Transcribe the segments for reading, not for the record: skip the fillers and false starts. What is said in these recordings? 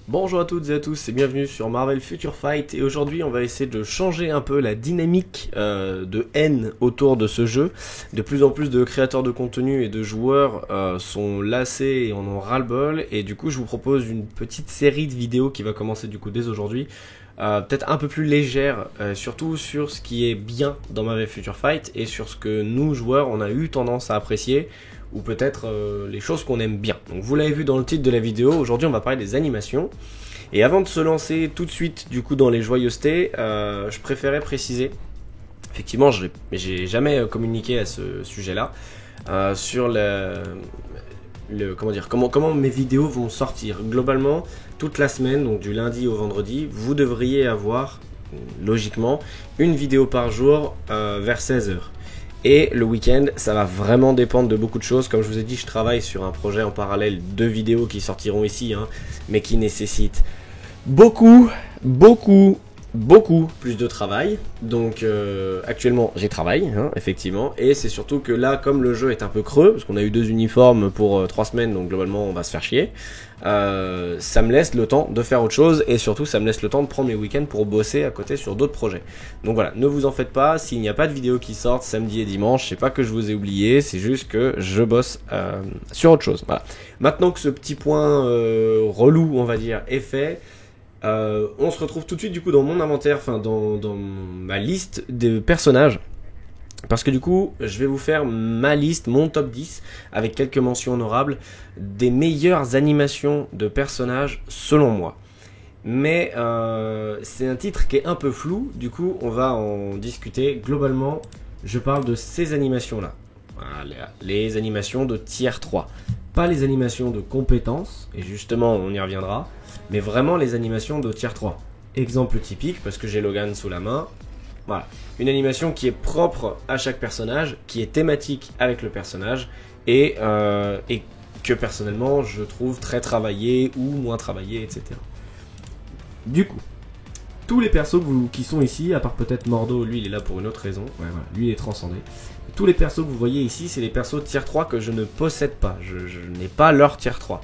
Bonjour à toutes et à tous et bienvenue sur Marvel Future Fight, et aujourd'hui on va essayer de changer un peu la dynamique de haine autour de ce jeu. De plus en plus de créateurs de contenu et de joueurs sont lassés et en ont ras-le-bol, et du coup je vous propose une petite série de vidéos qui va commencer du coup dès aujourd'hui. Peut-être un peu plus légère, surtout sur ce qui est bien dans Marvel Future Fight et sur ce que nous joueurs on a eu tendance à apprécier, ou peut-être les choses qu'on aime bien. Donc vous l'avez vu dans le titre de la vidéo, aujourd'hui on va parler des animations. Et avant de se lancer tout de suite du coup dans les joyeusetés, je préférais préciser, effectivement j'ai jamais communiqué à ce sujet-là, sur comment mes vidéos vont sortir. Globalement, toute la semaine, donc du lundi au vendredi, vous devriez avoir, logiquement, une vidéo par jour vers 16 h. Et le week-end, ça va vraiment dépendre de beaucoup de choses. Comme je vous ai dit, je travaille sur un projet en parallèle, 2 vidéos qui sortiront ici, mais qui nécessitent beaucoup plus de travail. Donc actuellement j'y travaille, effectivement, et c'est surtout que là, comme le jeu est un peu creux, parce qu'on a eu 2 uniformes pour 3 semaines, donc globalement on va se faire chier, ça me laisse le temps de faire autre chose, et surtout ça me laisse le temps de prendre mes week-ends pour bosser à côté sur d'autres projets. Donc voilà, ne vous en faites pas, s'il n'y a pas de vidéos qui sortent samedi et dimanche, c'est pas que je vous ai oublié, c'est juste que je bosse sur autre chose. Voilà. Maintenant que ce petit point relou, on va dire, est fait, on se retrouve tout de suite du coup dans mon inventaire, enfin dans ma liste de personnages, parce que du coup je vais vous faire ma liste, mon top 10 avec quelques mentions honorables des meilleures animations de personnages selon moi. Mais c'est un titre qui est un peu flou, du coup on va en discuter. Globalement je parle de ces animations là, voilà, les animations de tier 3, pas les animations de compétences, et justement on y reviendra, mais vraiment les animations de tier 3. Exemple typique, parce que j'ai Logan sous la main, voilà, une animation qui est propre à chaque personnage, qui est thématique avec le personnage, et que personnellement je trouve très travaillée ou moins travaillée, etc. Du coup, tous les persos qui sont ici, à part peut-être Mordo, lui il est là pour une autre raison, ouais, voilà, lui il est transcendé. Tous les persos que vous voyez ici, c'est les persos tier 3 que je ne possède pas, je n'ai pas leur tier 3.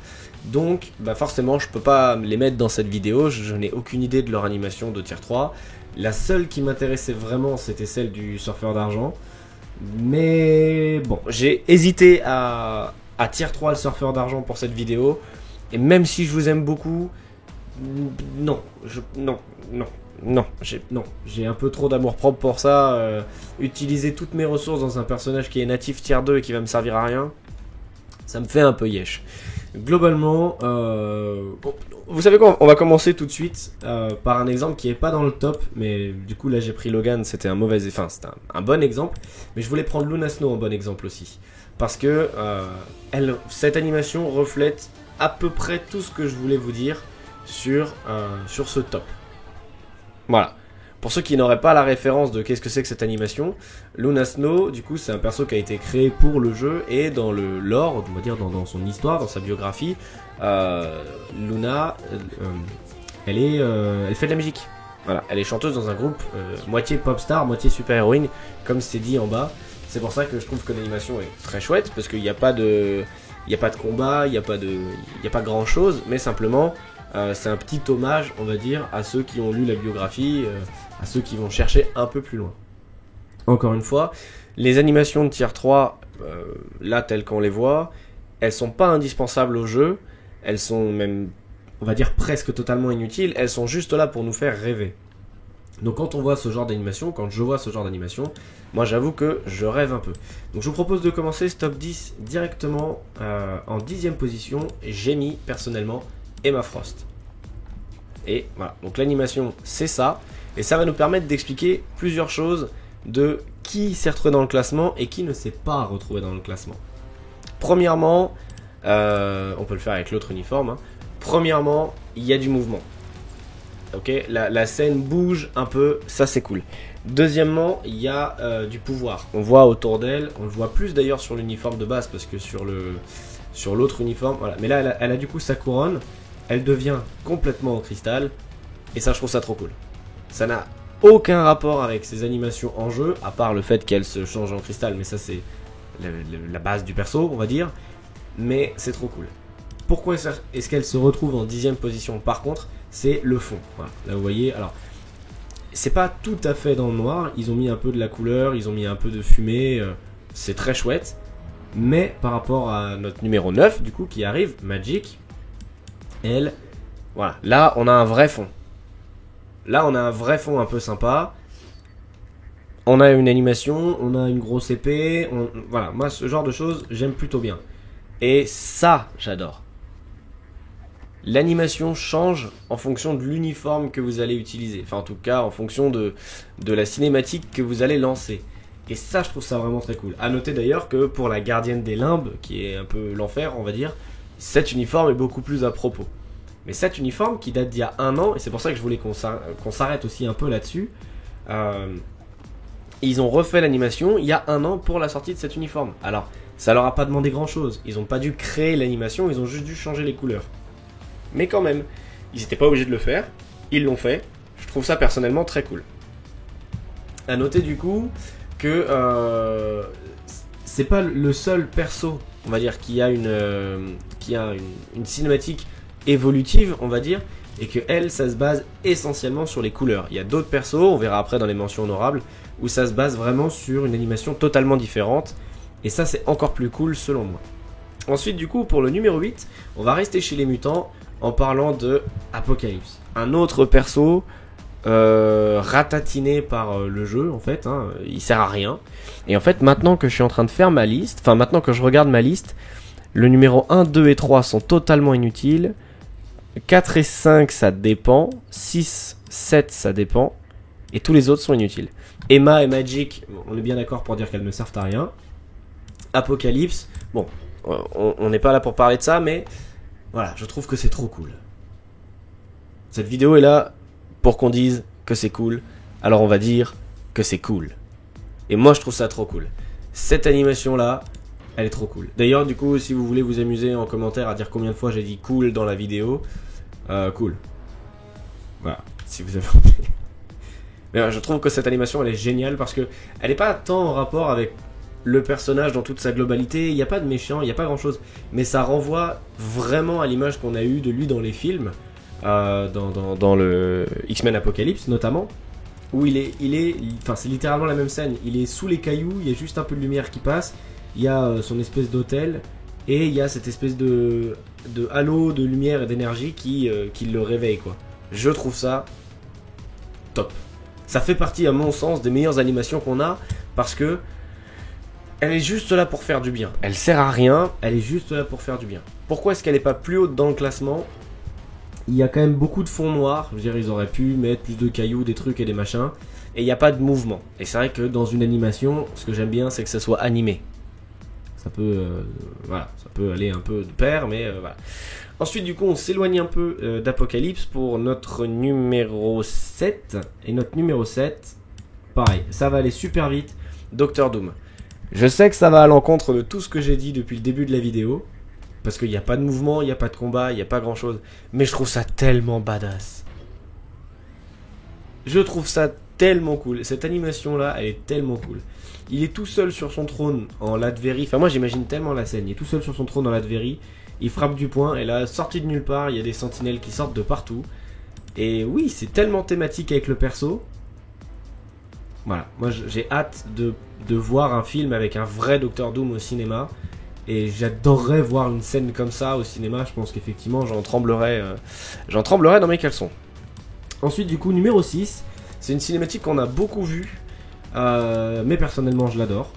Donc forcément je peux pas les mettre dans cette vidéo, je n'ai aucune idée de leur animation de tier 3. La seule qui m'intéressait vraiment, c'était celle du surfeur d'argent, mais bon, j'ai hésité à tier 3 le surfeur d'argent pour cette vidéo, et même si je vous aime beaucoup, non, j'ai un peu trop d'amour propre pour ça. Utiliser toutes mes ressources dans un personnage qui est natif tier 2 et qui va me servir à rien, ça me fait un peu yesh. Globalement, vous savez quoi, on va commencer tout de suite par un exemple qui est pas dans le top, mais du coup là j'ai pris Logan, c'était un mauvais, enfin c'était un bon exemple, mais je voulais prendre Luna Snow en bon exemple aussi, parce que cette animation reflète à peu près tout ce que je voulais vous dire sur ce top. Voilà. Pour ceux qui n'auraient pas la référence de qu'est-ce que c'est que cette animation, Luna Snow, du coup, c'est un perso qui a été créé pour le jeu, et dans le lore, on va dire dans son histoire, dans sa biographie, Luna, elle fait de la musique. Voilà, elle est chanteuse dans un groupe moitié pop star, moitié super héroïne, comme c'est dit en bas. C'est pour ça que je trouve que l'animation est très chouette, parce qu'il n'y a pas de combat, il n'y a pas grand chose, mais simplement c'est un petit hommage, on va dire, à ceux qui ont lu la biographie, à ceux qui vont chercher un peu plus loin. Encore une fois, les animations de tier 3, là telles qu'on les voit, elles sont pas indispensables au jeu, elles sont même, on va dire, presque totalement inutiles, elles sont juste là pour nous faire rêver. Donc quand on voit ce genre d'animation, quand je vois ce genre d'animation, moi j'avoue que je rêve un peu. Donc je vous propose de commencer ce top 10 directement en 10e position. J'ai mis personnellement Emma Frost. Et voilà, donc l'animation c'est ça, et ça va nous permettre d'expliquer plusieurs choses de qui s'est retrouvé dans le classement et qui ne s'est pas retrouvé dans le classement. Premièrement, on peut le faire avec l'autre uniforme, Premièrement, il y a du mouvement. Ok, la scène bouge un peu, ça c'est cool. Deuxièmement, il y a du pouvoir. On voit autour d'elle, on le voit plus d'ailleurs sur l'uniforme de base, parce que sur l'autre uniforme, voilà. Mais là, elle a du coup sa couronne, elle devient complètement en cristal, et ça je trouve ça trop cool. Ça n'a aucun rapport avec ses animations en jeu, à part le fait qu'elle se change en cristal, mais ça c'est la base du perso, on va dire. Mais c'est trop cool. Pourquoi est-ce qu'elle se retrouve en 10e position? Par contre, c'est le fond. Voilà. Là, vous voyez, alors, c'est pas tout à fait dans le noir. Ils ont mis un peu de la couleur, ils ont mis un peu de fumée. C'est très chouette. Mais par rapport à notre numéro 9, du coup, qui arrive, Magic, elle, voilà. Là, on a un vrai fond. Là, on a un vrai fond un peu sympa. On a une animation, on a une grosse épée. Voilà, moi, ce genre de choses, j'aime plutôt bien. Et ça, j'adore. L'animation change en fonction de l'uniforme que vous allez utiliser. Enfin, en tout cas, en fonction de la cinématique que vous allez lancer. Et ça, je trouve ça vraiment très cool. A noter d'ailleurs que pour la gardienne des limbes, qui est un peu l'enfer, on va dire, cet uniforme est beaucoup plus à propos. Mais cet uniforme qui date d'il y a 1 an, et c'est pour ça que je voulais qu'on s'arrête aussi un peu là-dessus, ils ont refait l'animation il y a 1 an pour la sortie de cet uniforme. Alors, ça leur a pas demandé grand-chose. Ils n'ont pas dû créer l'animation, ils ont juste dû changer les couleurs. Mais quand même, ils n'étaient pas obligés de le faire, ils l'ont fait. Je trouve ça personnellement très cool. A noter du coup que c'est pas le seul perso, on va dire, qui a une cinématique évolutive, on va dire, et que elle, ça se base essentiellement sur les couleurs. Il y a d'autres persos, on verra après dans les mentions honorables, où ça se base vraiment sur une animation totalement différente, et ça c'est encore plus cool selon moi. Ensuite du coup, pour le numéro 8, on va rester chez les mutants en parlant de Apocalypse. Un autre perso ratatiné par le jeu en fait, hein, il sert à rien. Et en fait maintenant que je suis en train de faire ma liste, enfin maintenant que je regarde ma liste, le numéro 1, 2 et 3 sont totalement inutiles. 4 et 5 ça dépend, 6, 7 ça dépend, et tous les autres sont inutiles. Emma et Magic, on est bien d'accord pour dire qu'elles ne servent à rien. Apocalypse, bon, on n'est pas là pour parler de ça, mais voilà, je trouve que c'est trop cool. Cette vidéo est là pour qu'on dise que c'est cool, alors on va dire que c'est cool. Et moi je trouve ça trop cool. Cette animation là, elle est trop cool. D'ailleurs du coup, si vous voulez vous amuser en commentaire à dire combien de fois j'ai dit cool dans la vidéo, cool. Voilà, si vous avez envie. Mais je trouve que cette animation elle est géniale parce que elle n'est pas tant en rapport avec le personnage dans toute sa globalité, il n'y a pas de méchant, il n'y a pas grand chose, mais ça renvoie vraiment à l'image qu'on a eue de lui dans les films, dans le X-Men Apocalypse notamment, où enfin c'est littéralement la même scène, il est sous les cailloux, il y a juste un peu de lumière qui passe, il y a son espèce d'hôtel, et il y a cette espèce de halo de lumière et d'énergie qui le réveille quoi. Je trouve ça top. Ça fait partie à mon sens des meilleures animations qu'on a, parce que elle est juste là pour faire du bien. Elle sert à rien, elle est juste là pour faire du bien. Pourquoi est-ce qu'elle n'est pas plus haute dans le classement? Il y a quand même beaucoup de fond noir. Je veux dire, ils auraient pu mettre plus de cailloux, des trucs et des machins. Et il n'y a pas de mouvement. Et c'est vrai que dans une animation, ce que j'aime bien, c'est que ça soit animé. Ça peut, voilà, ça peut aller un peu de pair, mais voilà. Ensuite, du coup, on s'éloigne un peu d'Apocalypse pour notre numéro 7. Et notre numéro 7, pareil, ça va aller super vite. Docteur Doom. Je sais que ça va à l'encontre de tout ce que j'ai dit depuis le début de la vidéo, parce qu'il n'y a pas de mouvement, il n'y a pas de combat, il n'y a pas grand chose, mais je trouve ça tellement badass. Je trouve ça tellement cool, cette animation là elle est tellement cool. Il est tout seul sur son trône en Latverie, enfin moi j'imagine tellement la scène, il est tout seul sur son trône en Latverie, il frappe du poing et là sorti de nulle part, il y a des sentinelles qui sortent de partout. Et oui, c'est tellement thématique avec le perso. Voilà, moi j'ai hâte de voir un film avec un vrai Docteur Doom au cinéma. Et j'adorerais voir une scène comme ça au cinéma. Je pense qu'effectivement j'en tremblerais dans mes caleçons. Ensuite du coup, numéro 6, c'est une cinématique qu'on a beaucoup vue, mais personnellement je l'adore.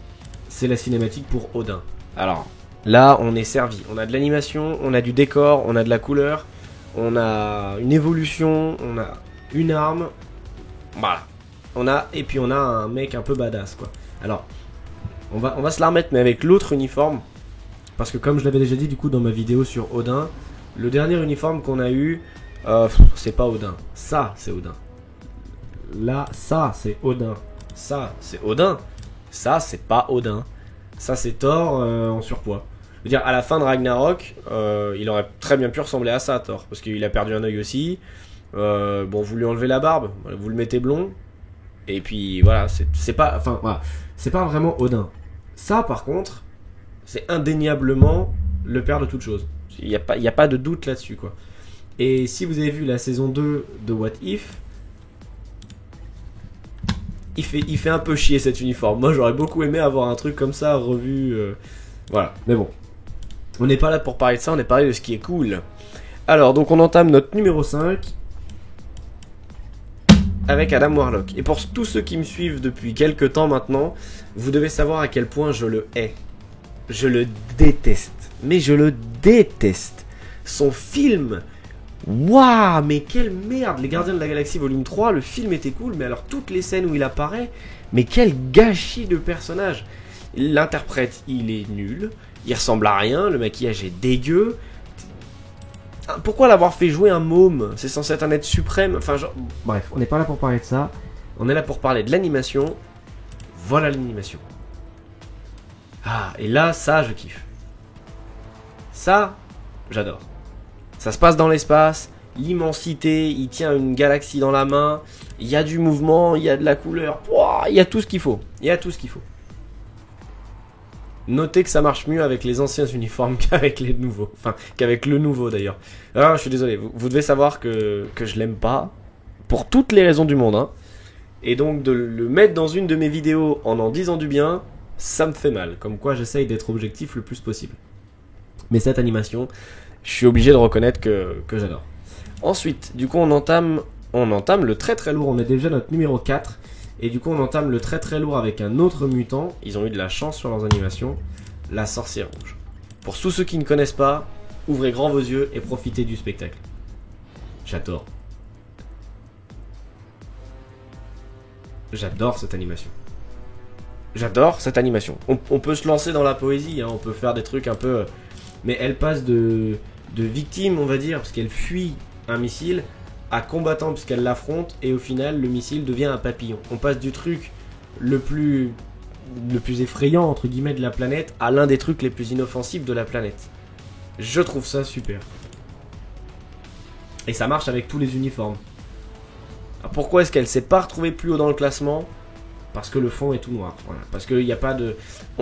C'est la cinématique pour Odin. Alors là on est servi, on a de l'animation, on a du décor, on a de la couleur, on a une évolution, on a une arme. Voilà. Et puis on a un mec un peu badass quoi. Alors, on va se la remettre mais avec l'autre uniforme. Parce que comme je l'avais déjà dit du coup dans ma vidéo sur Odin, le dernier uniforme qu'on a eu, c'est pas Odin. Ça, c'est Odin. Là, ça, c'est Odin. Ça, c'est Odin. Ça, c'est pas Odin. Ça, c'est Thor en surpoids. Je veux dire, à la fin de Ragnarok, il aurait très bien pu ressembler à ça, Thor. Parce qu'il a perdu un œil aussi. Bon, vous lui enlevez la barbe, vous le mettez blond. Et puis voilà, c'est pas, enfin voilà, c'est pas vraiment Odin. Ça par contre, c'est indéniablement le père de toutes choses. Il n'y a pas de doute là-dessus, quoi. Et si vous avez vu la saison 2 de What If, il fait un peu chier cet uniforme. Moi, j'aurais beaucoup aimé avoir un truc comme ça revu. Voilà, mais bon. On n'est pas là pour parler de ça, on est parlé de ce qui est cool. Alors, donc on entame notre numéro 5 avec Adam Warlock. Et pour tous ceux qui me suivent depuis quelques temps maintenant, vous devez savoir à quel point je le hais. Je le déteste. Mais je le déteste. Son film... Waouh, mais quelle merde! Les Gardiens de la Galaxie volume 3, le film était cool, mais alors toutes les scènes où il apparaît, mais quel gâchis de personnage! L'interprète, il est nul, il ressemble à rien, le maquillage est dégueu. Pourquoi l'avoir fait jouer un môme? C'est censé être un être suprême, enfin genre... Bref, on n'est pas là pour parler de ça, on est là pour parler de l'animation. Voilà l'animation. Ah, et là, ça, je kiffe. Ça, j'adore. Ça se passe dans l'espace, l'immensité, il tient une galaxie dans la main, il y a du mouvement, il y a de la couleur, il y a tout ce qu'il faut. Il y a tout ce qu'il faut. Notez que ça marche mieux avec les anciens uniformes qu'avec les nouveaux. Enfin, qu'avec le nouveau d'ailleurs. Alors, je suis désolé, vous devez savoir que je l'aime pas, pour toutes les raisons du monde. Hein. Et donc de le mettre dans une de mes vidéos en disant du bien, ça me fait mal. Comme quoi j'essaye d'être objectif le plus possible. Mais cette animation... Je suis obligé de reconnaître que j'adore. Ensuite, du coup, on entame le très très lourd. On est déjà notre numéro 4. Et du coup, on entame le très très lourd avec un autre mutant. Ils ont eu de la chance sur leurs animations. La sorcière rouge. Pour tous ceux qui ne connaissent pas, ouvrez grand vos yeux et profitez du spectacle. J'adore. J'adore cette animation. J'adore cette animation. On peut se lancer dans la poésie. Hein, on peut faire des trucs un peu... Mais elle passe de victime, on va dire, parce qu'elle fuit un missile, à combattant puisqu'elle l'affronte, et au final, le missile devient un papillon. On passe du truc le plus effrayant, entre guillemets, de la planète, à l'un des trucs les plus inoffensifs de la planète. Je trouve ça super. Et ça marche avec tous les uniformes. Alors pourquoi est-ce qu'elle s'est pas retrouvée plus haut dans le classement ? Parce que le fond est tout noir. Voilà. Parce qu'il n'y a pas de...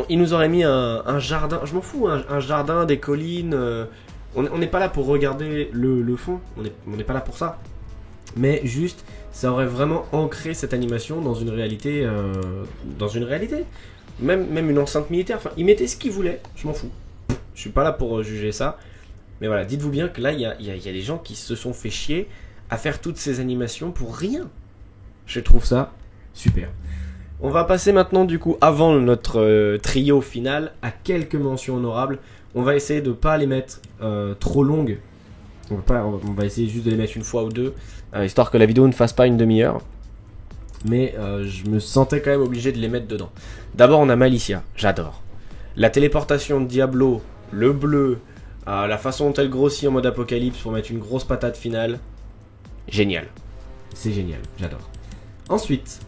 il nous aurait mis un jardin. Je m'en fous, un jardin, des collines. On n'est pas là pour regarder le fond. On n'est pas là pour ça. Mais juste, ça aurait vraiment ancré cette animation dans une réalité. Même une enceinte militaire. Enfin, ils mettaient ce qu'ils voulaient. Je m'en fous. Je suis pas là pour juger ça. Mais voilà, dites-vous bien que là, il y a des gens qui se sont fait chier à faire toutes ces animations pour rien. Je trouve ça super. On va passer maintenant du coup avant notre trio final à quelques mentions honorables. On va essayer de pas les mettre trop longues. On va essayer juste de les mettre une fois ou deux, histoire que la vidéo ne fasse pas une demi-heure. Mais je me sentais quand même obligé de les mettre dedans. D'abord on a Malicia, j'adore. La téléportation de Diablo, le bleu, la façon dont elle grossit en mode apocalypse pour mettre une grosse patate finale. Génial. C'est génial, j'adore. Ensuite,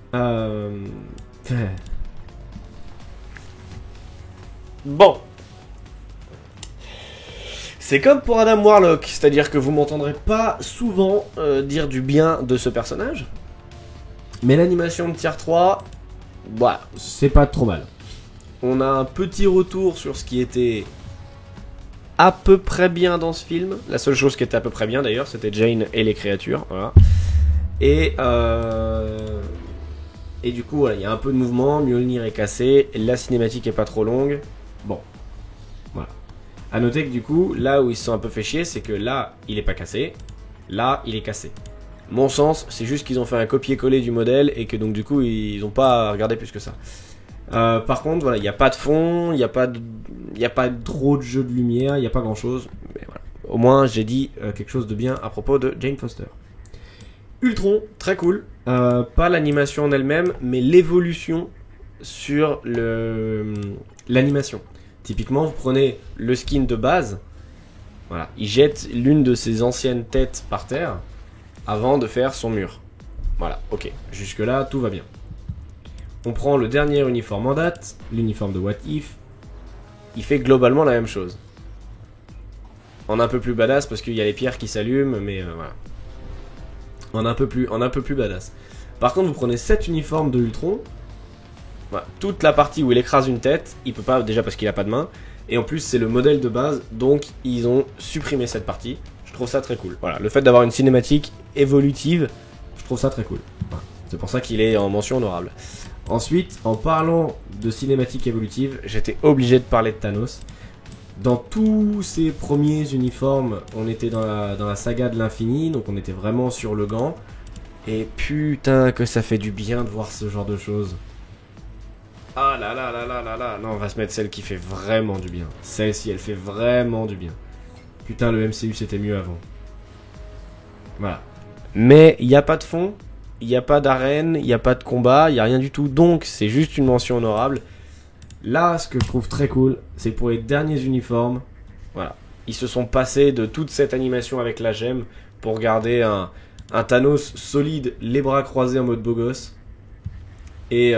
bon, c'est comme pour Adam Warlock, c'est-à-dire que vous m'entendrez pas souvent dire du bien de ce personnage, mais l'animation de tier 3, bah, c'est pas trop mal. On a un petit retour sur ce qui était à peu près bien dans ce film. La seule chose qui était à peu près bien d'ailleurs, c'était Jane et les créatures, voilà. Et du coup, voilà, il y a un peu de mouvement, Mjolnir est cassé, la cinématique est pas trop longue. Bon, voilà. A noter que du coup, là où ils se sont un peu fait chier, c'est que là, il est pas cassé, là, il est cassé. Mon sens, c'est juste qu'ils ont fait un copier-coller du modèle et que donc du coup, ils ont pas regardé plus que ça. Par contre, voilà, il n'y a pas de fond, il n'y a pas trop de jeu de lumière, il n'y a pas grand-chose. Mais voilà. Au moins, j'ai dit quelque chose de bien à propos de Jane Foster. Ultron, très cool. Pas l'animation en elle-même, mais l'évolution sur l'animation. Typiquement, vous prenez le skin de base. Voilà, il jette l'une de ses anciennes têtes par terre avant de faire son mur. Voilà, ok. Jusque-là, tout va bien. On prend le dernier uniforme en date, l'uniforme de What If. Il fait globalement la même chose. En un peu plus badass parce qu'il y a les pierres qui s'allument, mais voilà. En un peu plus badass. Par contre, vous prenez cet uniforme de Ultron. Voilà, toute la partie où il écrase une tête, il peut pas, déjà parce qu'il a pas de main. Et en plus, c'est le modèle de base, donc ils ont supprimé cette partie. Je trouve ça très cool. Voilà, le fait d'avoir une cinématique évolutive, je trouve ça très cool. Voilà. C'est pour ça qu'il est en mention honorable. Ensuite, en parlant de cinématique évolutive, j'étais obligé de parler de Thanos. Dans tous ces premiers uniformes, on était dans la saga de l'infini, donc on était vraiment sur le gant. Et putain que ça fait du bien de voir ce genre de choses. Ah là là là là là là. Non, on va se mettre celle qui fait vraiment du bien. Celle-ci, elle fait vraiment du bien. Putain, le MCU c'était mieux avant. Voilà. Mais il n'y a pas de fond, il n'y a pas d'arène, il n'y a pas de combat, il n'y a rien du tout. Donc c'est juste une mention honorable. Là, ce que je trouve très cool, c'est pour les derniers uniformes, voilà, ils se sont passés de toute cette animation avec la gemme pour garder un Thanos solide, les bras croisés en mode beau gosse, et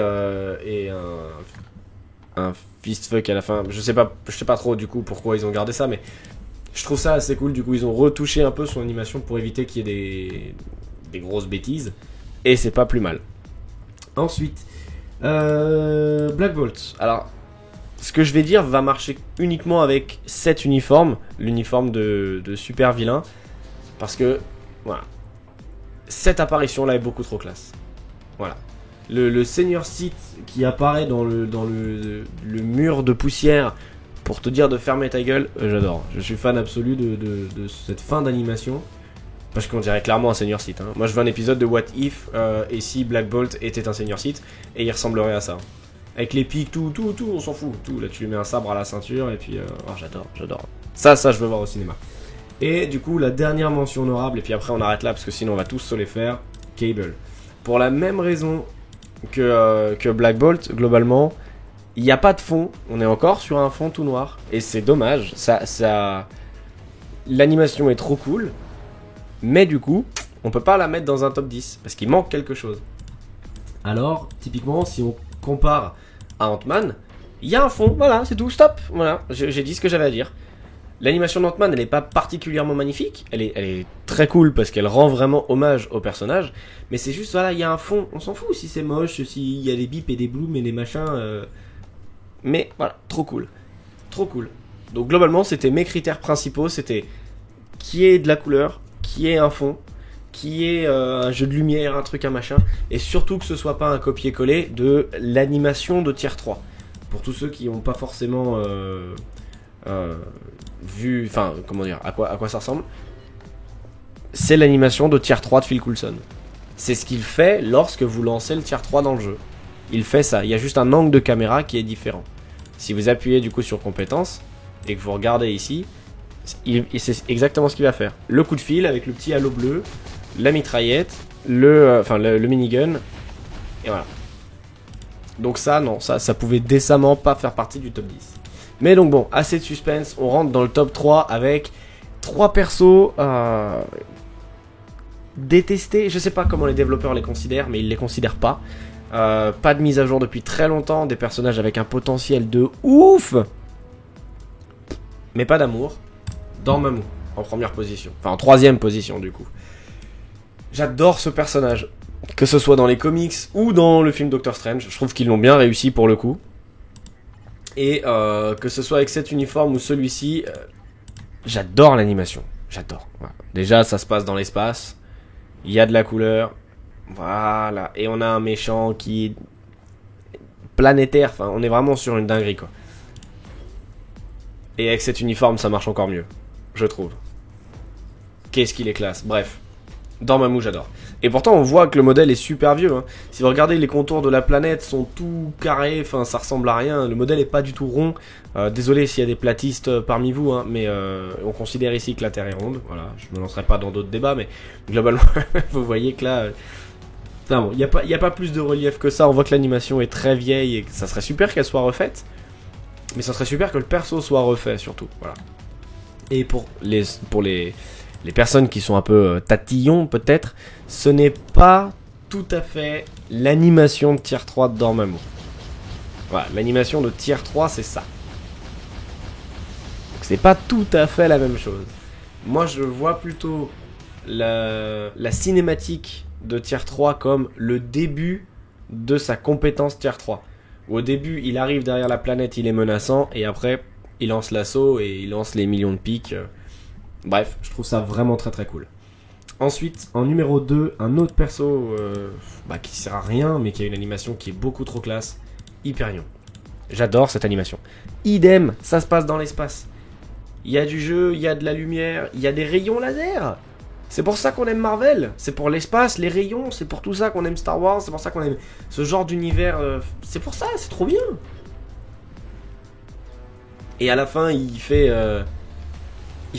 un fistfuck à la fin. Je sais pas trop du coup pourquoi ils ont gardé ça, mais je trouve ça assez cool. Du coup, ils ont retouché un peu son animation pour éviter qu'il y ait des grosses bêtises, et c'est pas plus mal. Ensuite, Black Bolt. Alors, ce que je vais dire va marcher uniquement avec cet uniforme, l'uniforme de super vilain, parce que voilà, cette apparition là est beaucoup trop classe. Voilà, le Seigneur Sith qui apparaît dans le mur de poussière pour te dire de fermer ta gueule, j'adore. Je suis fan absolu de cette fin d'animation. Parce qu'on dirait clairement un Seigneur Sith. Hein. Moi je veux un épisode de What If et si Black Bolt était un Seigneur Sith et il ressemblerait à ça. Avec les pics, tout, on s'en fout. Tout. Là tu lui mets un sabre à la ceinture et puis oh, j'adore. Ça je veux voir au cinéma. Et du coup la dernière mention honorable, et puis après on arrête là parce que sinon on va tous se les faire, Cable. Pour la même raison que Black Bolt, globalement, il n'y a pas de fond. On est encore sur un fond tout noir. Et c'est dommage. L'animation est trop cool. Mais du coup, on peut pas la mettre dans un top 10 parce qu'il manque quelque chose. Alors, typiquement, si on compare à Ant-Man, il y a un fond, voilà, c'est tout, stop. Voilà, j'ai dit ce que j'avais à dire. L'animation d'Ant-Man, elle est pas particulièrement magnifique, elle est très cool parce qu'elle rend vraiment hommage au personnage, mais c'est juste, voilà, il y a un fond, on s'en fout si c'est moche, s'il y a des bips et des blooms et des machins, mais voilà, trop cool. Trop cool. Donc globalement, c'était mes critères principaux, c'était qui est de la couleur, qui est un fond, qui est un jeu de lumière, un truc, un machin, et surtout que ce soit pas un copier-coller de l'animation de tier 3. Pour tous ceux qui n'ont pas forcément vu, enfin, comment dire, à quoi ça ressemble, c'est l'animation de tier 3 de Phil Coulson. C'est ce qu'il fait lorsque vous lancez le tier 3 dans le jeu. Il fait ça, il y a juste un angle de caméra qui est différent. Si vous appuyez du coup sur compétences, et que vous regardez ici, c'est exactement ce qu'il va faire. Le coup de fil avec le petit halo bleu, la mitraillette, le minigun, et voilà. Donc ça, non, ça pouvait décemment pas faire partie du top 10. Mais donc bon, assez de suspense, on rentre dans le top 3 avec 3 persos détestés. Je sais pas comment les développeurs les considèrent, mais ils les considèrent pas. Pas de mise à jour depuis très longtemps, des personnages avec un potentiel de ouf, mais pas d'amour. Dormammu en première position, enfin en troisième position du coup. J'adore ce personnage, que ce soit dans les comics ou dans le film Doctor Strange. Je trouve qu'ils l'ont bien réussi pour le coup. Et que ce soit avec cet uniforme ou celui-ci, j'adore l'animation. J'adore. Voilà. Déjà, ça se passe dans l'espace. Il y a de la couleur. Voilà. Et on a un méchant qui est planétaire. Enfin, on est vraiment sur une dinguerie, quoi. Et avec cet uniforme, ça marche encore mieux. Je trouve. Qu'est-ce qu'il est classe. Bref. Dormammu, j'adore. Et pourtant, on voit que le modèle est super vieux. Hein. Si vous regardez, les contours de la planète sont tout carrés. Enfin, ça ressemble à rien. Le modèle est pas du tout rond. Désolé s'il y a des platistes parmi vous, hein, mais on considère ici que la Terre est ronde. Voilà, je me lancerai pas dans d'autres débats, mais globalement, vous voyez que là, enfin bon, il y a pas plus de relief que ça. On voit que l'animation est très vieille et que ça serait super qu'elle soit refaite, mais ça serait super que le perso soit refait surtout. Voilà. Et pour les personnes qui sont un peu tatillons peut-être, ce n'est pas tout à fait l'animation de tier 3 de Dormammu. Voilà, l'animation de tier 3 c'est ça. Donc c'est pas tout à fait la même chose. Moi je vois plutôt la cinématique de tier 3 comme le début de sa compétence tier 3. Au début il arrive derrière la planète, il est menaçant, et après il lance l'assaut et il lance les millions de piques. Bref, je trouve ça vraiment très très cool. Ensuite, en numéro 2, un autre perso qui sert à rien, mais qui a une animation qui est beaucoup trop classe, Hyperion. J'adore cette animation. Idem, ça se passe dans l'espace. Il y a du jeu, il y a de la lumière, il y a des rayons laser. C'est pour ça qu'on aime Marvel. C'est pour l'espace, les rayons, c'est pour tout ça qu'on aime Star Wars, c'est pour ça qu'on aime ce genre d'univers. C'est pour ça, c'est trop bien. Et à la fin, il fait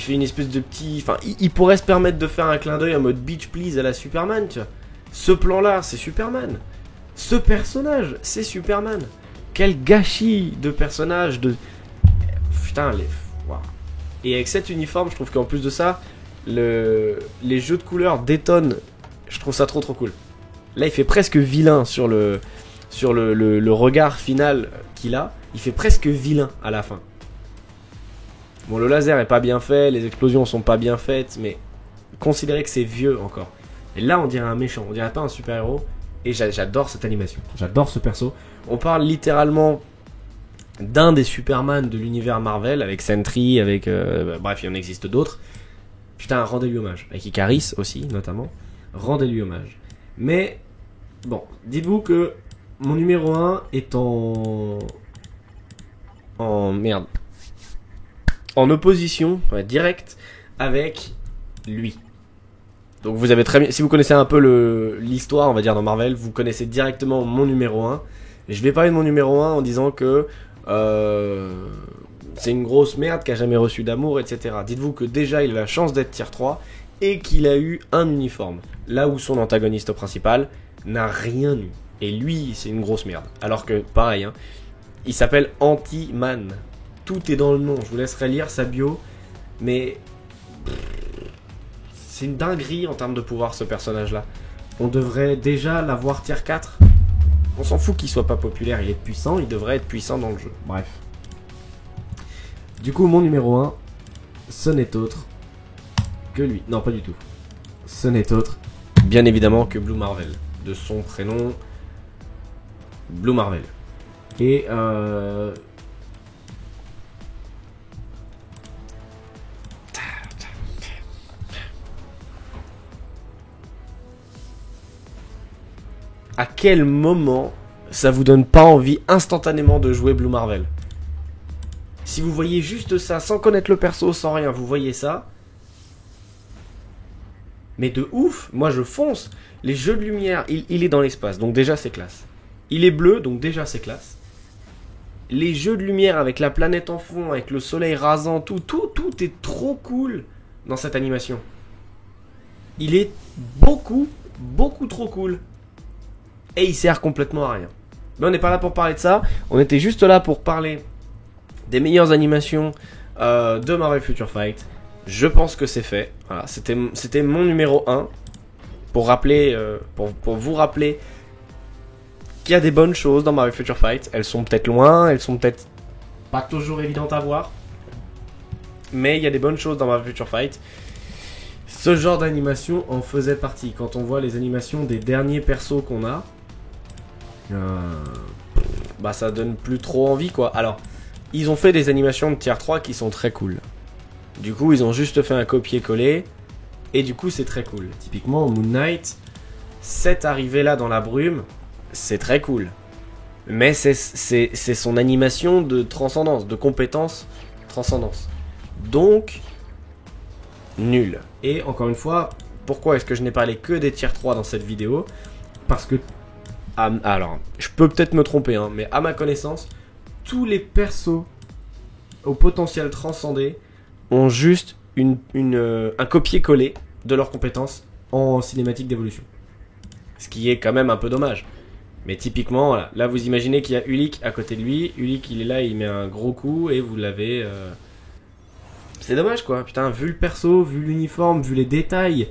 une espèce de petit... Enfin, il pourrait se permettre de faire un clin d'œil en mode Beach Please à la Superman, tu vois. Ce plan-là, c'est Superman. Ce personnage, c'est Superman. Quel gâchis de personnage, de... Putain, wow. Et avec cet uniforme, je trouve qu'en plus de ça, les jeux de couleurs détonnent. Je trouve ça trop trop cool. Là, il fait presque vilain sur le regard final qu'il a. Il fait presque vilain à la fin. Bon, le laser est pas bien fait, les explosions sont pas bien faites, mais considérez que c'est vieux encore. Et là, on dirait un méchant, on dirait pas un super-héros. Et j'adore cette animation, j'adore ce perso. On parle littéralement d'un des Superman de l'univers Marvel, avec Sentry, avec... bref, il y en existe d'autres. Putain, rendez-lui hommage. Avec Icaris aussi, notamment. Rendez-lui hommage. Mais, bon, dites-vous que mon numéro 1 est merde. En opposition directe avec lui. Donc vous avez très bien, si vous connaissez un peu l'histoire, on va dire dans Marvel, vous connaissez directement mon numéro 1. Et je vais parler de mon numéro 1 en disant que c'est une grosse merde qui a jamais reçu d'amour, etc. Dites-vous que déjà il a la chance d'être tier 3 et qu'il a eu un uniforme. Là où son antagoniste principal n'a rien eu. Et lui, c'est une grosse merde. Alors que, pareil, hein, il s'appelle Anti-Man. Tout est dans le nom, je vous laisserai lire sa bio, mais c'est une dinguerie en termes de pouvoir ce personnage-là. On devrait déjà l'avoir tier 4. On s'en fout qu'il soit pas populaire, il est puissant, il devrait être puissant dans le jeu. Bref. Du coup, mon numéro 1, ce n'est autre que lui. Non, pas du tout. Ce n'est autre, bien évidemment, que Blue Marvel. De son prénom, Blue Marvel. Et à quel moment ça vous donne pas envie instantanément de jouer Blue Marvel? Si vous voyez juste ça, sans connaître le perso, sans rien, vous voyez ça. Mais de ouf, moi je fonce. Les jeux de lumière, il est dans l'espace, donc déjà c'est classe. Il est bleu, donc déjà c'est classe. Les jeux de lumière avec la planète en fond, avec le soleil rasant, tout est trop cool dans cette animation. Il est beaucoup trop cool. Et il sert complètement à rien. Mais on n'est pas là pour parler de ça. On était juste là pour parler des meilleures animations de Marvel Future Fight. Je pense que c'est fait. Voilà, c'était mon numéro 1. Pour rappeler, pour vous rappeler qu'il y a des bonnes choses dans Marvel Future Fight. Elles sont peut-être loin, elles sont peut-être pas toujours évidentes à voir. Mais il y a des bonnes choses dans Marvel Future Fight. Ce genre d'animation en faisait partie. Quand on voit les animations des derniers persos qu'on a, bah ça donne plus trop envie quoi. Alors, ils ont fait des animations de tier 3 qui sont très cool. Du coup, ils ont juste fait un copier-coller. Et du coup, c'est très cool. Typiquement, Moon Knight, cette arrivée-là dans la brume, c'est très cool. Mais c'est son animation de transcendance, de compétence transcendance. Donc, nul. Et encore une fois, pourquoi est-ce que je n'ai parlé que des tier 3 dans cette vidéo? Parce que, alors, je peux peut-être me tromper, hein, mais à ma connaissance, tous les persos au potentiel transcendé ont juste un copier-coller de leurs compétences en cinématique d'évolution. Ce qui est quand même un peu dommage. Mais typiquement, voilà, là vous imaginez qu'il y a Ulik à côté de lui. Ulik il est là, il met un gros coup et vous l'avez... C'est dommage quoi, putain, vu le perso, vu l'uniforme, vu les détails,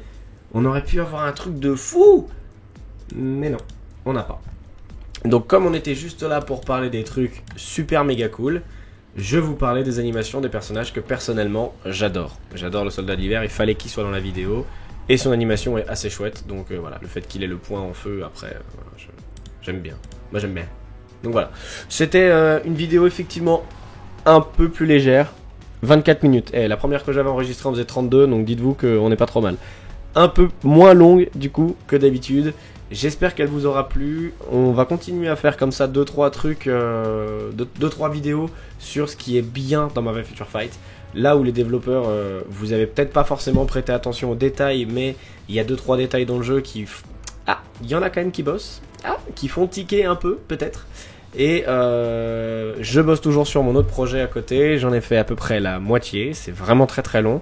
on aurait pu avoir un truc de fou. Mais non, on n'a pas. Donc comme on était juste là pour parler des trucs super méga cool, je vous parlais des animations des personnages que personnellement j'adore. J'adore le soldat d'hiver, il fallait qu'il soit dans la vidéo. Et son animation est assez chouette, donc voilà, le fait qu'il ait le point en feu après, j'aime bien. Moi j'aime bien. Donc voilà, c'était une vidéo effectivement un peu plus légère. 24 minutes. La première que j'avais enregistrée, on faisait 32, donc dites-vous qu'on n'est pas trop mal. Un peu moins longue, du coup, que d'habitude. J'espère qu'elle vous aura plu. On va continuer à faire comme ça 2-3 trucs, 2-3 vidéos sur ce qui est bien dans Marvel Future Fight. Là où les développeurs, vous avez peut-être pas forcément prêté attention aux détails, mais il y a 2-3 détails dans le jeu qui... Ah, il y en a quand même qui bossent. Ah, qui font tiquer un peu, peut-être. Et je bosse toujours sur mon autre projet à côté. J'en ai fait à peu près la moitié. C'est vraiment très très long.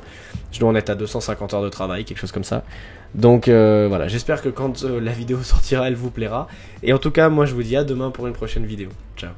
Je dois en être à 250 heures de travail, quelque chose comme ça. Donc voilà, j'espère que quand la vidéo sortira, elle vous plaira. Et en tout cas, moi je vous dis à demain pour une prochaine vidéo. Ciao.